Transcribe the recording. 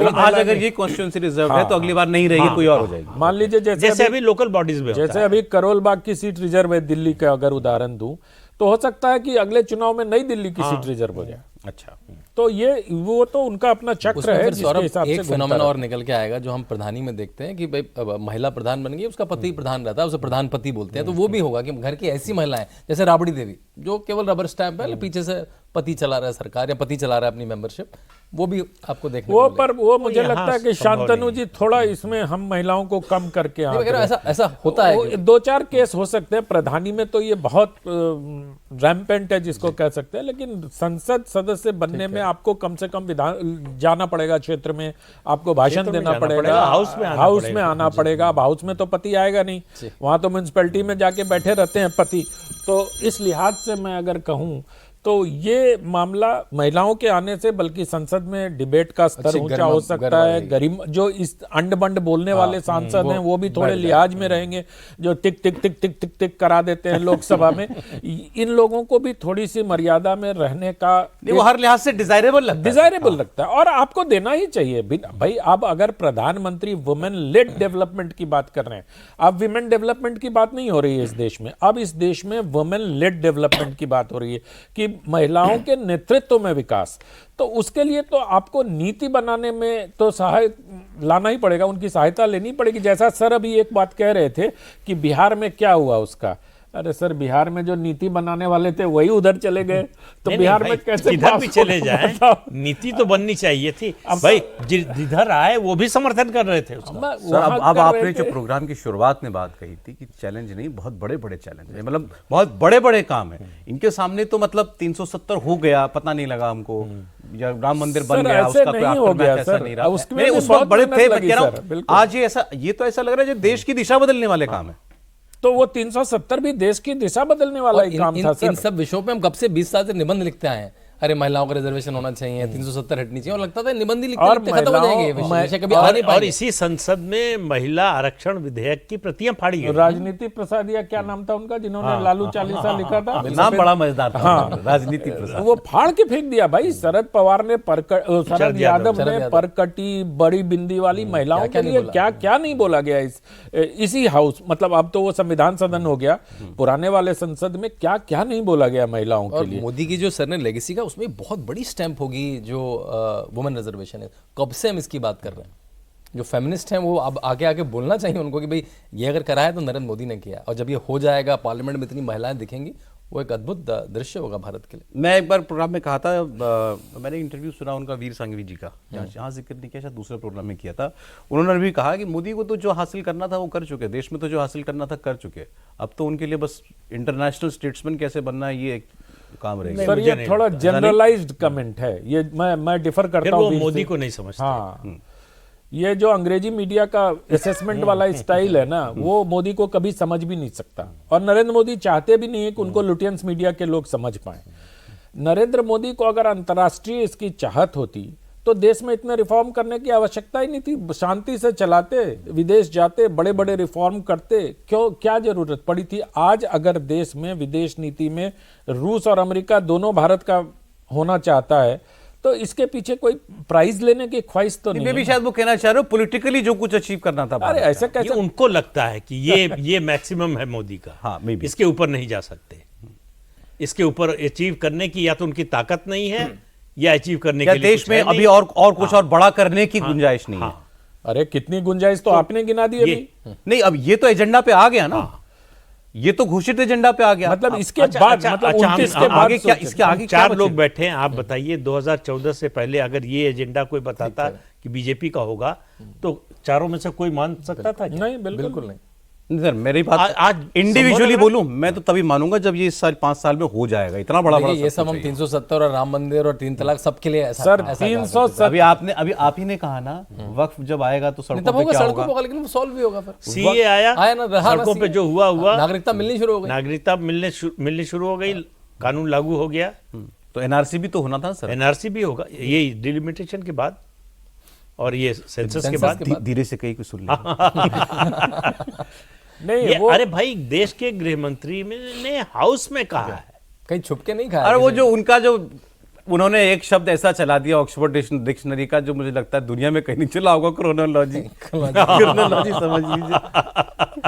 मतलब आज अगर ये कॉन्स्टिट्यूंसी रिजर्व है तो अगली बार नहीं रहेगी, कोई और हो जाएगी। मान लीजिए जैसे अभी लोकल बॉडीज में जैसे अभी करोल बाग की सीट रिजर्व है दिल्ली का, अगर उदाहरण दूं तो हो सकता है कि अगले चुनाव में नई दिल्ली की सीट रिजर्व हो जाए। अच्छा, तो ये वो तो उनका अपना चक्र है जिसके हिसाब से एक फेनोमेना और निकल के आएगा जो हम प्रधानी में देखते हैं कि भाई महिला प्रधान बन गई, उसका पति प्रधान रहता है, उसे प्रधानपति बोलते हैं। तो वो भी होगा कि घर की ऐसी महिलाएं जैसे राबड़ी देवी जो केवल रबर स्टैंप है, पीछे से पति चला रहा है सरकार या पति चला रहा है अपनी मेंबरशिप, वो भी आपको देखने वो को मिलेगा। पर वो मुझे लगता है कि शांतनु जी थोड़ा इसमें हम महिलाओं को कम करके ऐसा होता है। दो चार केस हो सकते हैं प्रधानी में, तो ये बहुत रैम्पेंट है जिसको कह सकते हैं, लेकिन संसद सदस्य बनने में आपको कम से कम विधान जाना पड़ेगा, क्षेत्र में आपको भाषण देना पड़ेगा, हाउस में आना पड़ेगा। अब हाउस में तो पति आएगा नहीं, वहां तो म्युनिसिपैलिटी में जाके बैठे रहते हैं पति। तो इस लिहाज से मैं अगर कहूं तो ये मामला महिलाओं के आने से बल्कि संसद में डिबेट का स्तर ऊंचा हो सकता है। गरीब जो इस अंड बंड बोलने वाले सांसद हैं वो भी थोड़े लिहाज में रहेंगे, जो टिक टिक टिक टिक टिक टिक करा देते हैं लोकसभा में। इन लोगों को भी थोड़ी सी मर्यादा में रहने का वो हर लिहाज से डिजायरेबल लगता है और आपको देना ही चाहिए भाई। आप अगर प्रधानमंत्री वुमेन लेड डेवलपमेंट की बात कर रहे हैं, अब विमेन डेवलपमेंट की बात नहीं हो रही है इस देश में, अब इस देश में वुमेन लेड डेवलपमेंट की बात हो रही है कि महिलाओं के नेतृत्व में विकास। तो उसके लिए तो आपको नीति बनाने में तो लाना ही पड़ेगा, उनकी सहायता लेनी पड़ेगी। जैसा सर अभी एक बात कह रहे थे कि बिहार में क्या हुआ उसका, अरे सर बिहार में जो नीति बनाने वाले थे वही उधर चले गए, तो बिहार में कैसे इधर भी चले जाएं? नीति तो बननी चाहिए थी भाई, जिधर आए वो भी समर्थन कर रहे थे उसका। सर अब आपने जो प्रोग्राम की शुरुआत में बात कही थी कि चैलेंज नहीं, बहुत बड़े बड़े चैलेंज है, मतलब बहुत बड़े बड़े काम है इनके सामने। तो मतलब 370 हो गया, पता नहीं लगा हमको, या राम मंदिर बन गया, उसका कोई आफ्टरमैथ ऐसा नहीं रहा, उस वक्त बड़े थे। मैं कह रहा हूं आज ये तो ऐसा लग रहा है जो देश की दिशा बदलने वाले काम है। तो वो 370 भी देश की दिशा बदलने वाला ही काम था सर। इन सब विषयों पे हम कब से 20 साल से निबंध लिखते आए हैं, अरे महिलाओं का रिजर्वेशन होना चाहिए, 370 हटनी चाहिए, और लगता था निबंध ही लिखते खत्म हो जाएंगे, कभी आ नहीं पाएंगे। और इसी संसद में महिला आरक्षण विधेयक की प्रतियां फाड़ी गई। राजनीति प्रसाद या क्या नाम था उनका, जिन्होंने लालू चालीसा लिखा था, नाम बड़ा मजेदार था। राजनीति प्रसाद, वो फाड़ के फेंक दिया भाई। शरद पवार ने शरद यादव ने परकटी बड़ी बिंदी वाली महिलाओं के लिए क्या क्या नहीं बोला गया इसी हाउस, मतलब अब तो वो संविधान सदन हो गया, पुराने वाले संसद में क्या क्या नहीं बोला गया महिलाओं के लिए। मोदी की जो सर ने लेगेसी का, उसमें बहुत बड़ी स्टैंप होगी जो वुमेन रिजर्वेशन है। कब से हम इसकी बात कर रहे हैं, जो फेमिनिस्ट हैं वो अब आगे आगे बोलना चाहिए उनको कि भाई ये अगर कराया तो नरेंद्र मोदी ने किया, और जब ये हो जाएगा पार्लियामेंट में इतनी महिलाएं दिखेंगी, वो एक अद्भुत दृश्य होगा भारत के लिए। मैं एक बार प्रोग्राम में कहा था, मैंने इंटरव्यू सुना उनका वीर सांघवी जी का, जहाँ जिक्र नहीं किया, शायद दूसरे प्रोग्राम में किया था। उन्होंने भी कहा कि मोदी को तो जो हासिल करना था वो कर चुके, देश में तो जो हासिल करना था कर चुके, अब तो उनके लिए बस इंटरनेशनल स्टेट्समैन कैसे बनना है ये काम रहेगा। सर ये थोड़ा जनरलाइज्ड कमेंट है, ये मैं डिफर करता हूँ, मोदी को नहीं समझते। हाँ, ये जो अंग्रेजी मीडिया का असेसमेंट वाला स्टाइल है ना, वो मोदी को कभी समझ भी नहीं सकता, और नरेंद्र मोदी चाहते भी नहीं है कि उनको लुटियंस मीडिया के लोग समझ पाए। नरेंद्र मोदी को अगर अंतर्राष्ट्रीय इसकी चाहत होती तो देश में इतने रिफॉर्म करने की आवश्यकता ही नहीं थी, शांति से चलाते, विदेश जाते, बड़े बड़े रिफॉर्म करते, क्यों क्या जरूरत पड़ी थी। आज अगर देश में विदेश नीति में रूस और अमेरिका दोनों भारत का होना चाहता है तो इसके पीछे कोई प्राइज लेने की ख्वाहिश तो नहीं है। भी शायद वो कहना चाह रहे हो पॉलिटिकली जो कुछ अचीव करना था। अरे ऐसे कैसे, उनको लगता है कि ये मैक्सिमम है मोदी का, हाँ, इसके ऊपर नहीं जा सकते, इसके ऊपर अचीव करने की या तो उनकी ताकत नहीं है या अचीव करने के लिए देश में अभी और कुछ और बड़ा करने की गुंजाइश नहीं है। अरे कितनी गुंजाइश तो आपने गिना दी अभी। नहीं, अब ये तो एजेंडा पे आ गया ना, ये तो घोषित एजेंडा पे आ गया। मतलब इसके बाद मतलब 29 के बाद आगे क्या, इसके आगे चार लोग बैठे हैं, आप बताइए 2014 से पहले अगर ये एजेंडा कोई बताता कि बीजेपी का होगा तो चारों में से कोई मान सकता था? नहीं, बिल्कुल नहीं। सर मेरी बात आज इंडिविजुअली बोलूं, मैं तो तभी मानूंगा जब ये इस साल 5 साल में हो जाएगा, इतना बड़ा ये सब हम 370 और राम मंदिर और 3 तलाक सबके लिए ऐसा, सर 370 अभी आप ही ने कहा ना, वक्फ जब आएगा तो सड़कों पे क्या होगा, लेकिन वो सॉल्व भी होगा। फिर सीए आया ना, सड़कों पे जो हुआ, नागरिकता मिलनी शुरू हो गई, नागरिकता मिलनी शुरू हो गई, कानून लागू हो गया। तो एनआरसी भी तो होना था सर, एनआरसी भी होगा ये डिलिमिटेशन के बाद और ये सेंसस के बाद। धीरे से कहीं कुछ सुन ले। नहीं अरे भाई देश के गृह मंत्री ने हाउस में कहा है, कहीं छुप के नहीं कहा। अरे वो जो उनका जो उन्होंने एक शब्द ऐसा चला दिया ऑक्सफोर्ड डिक्शनरी का जो मुझे लगता है दुनिया में कहीं नहीं चला होगा, क्रोनोलॉजी। क्रोनोलॉजी समझ लीजिए।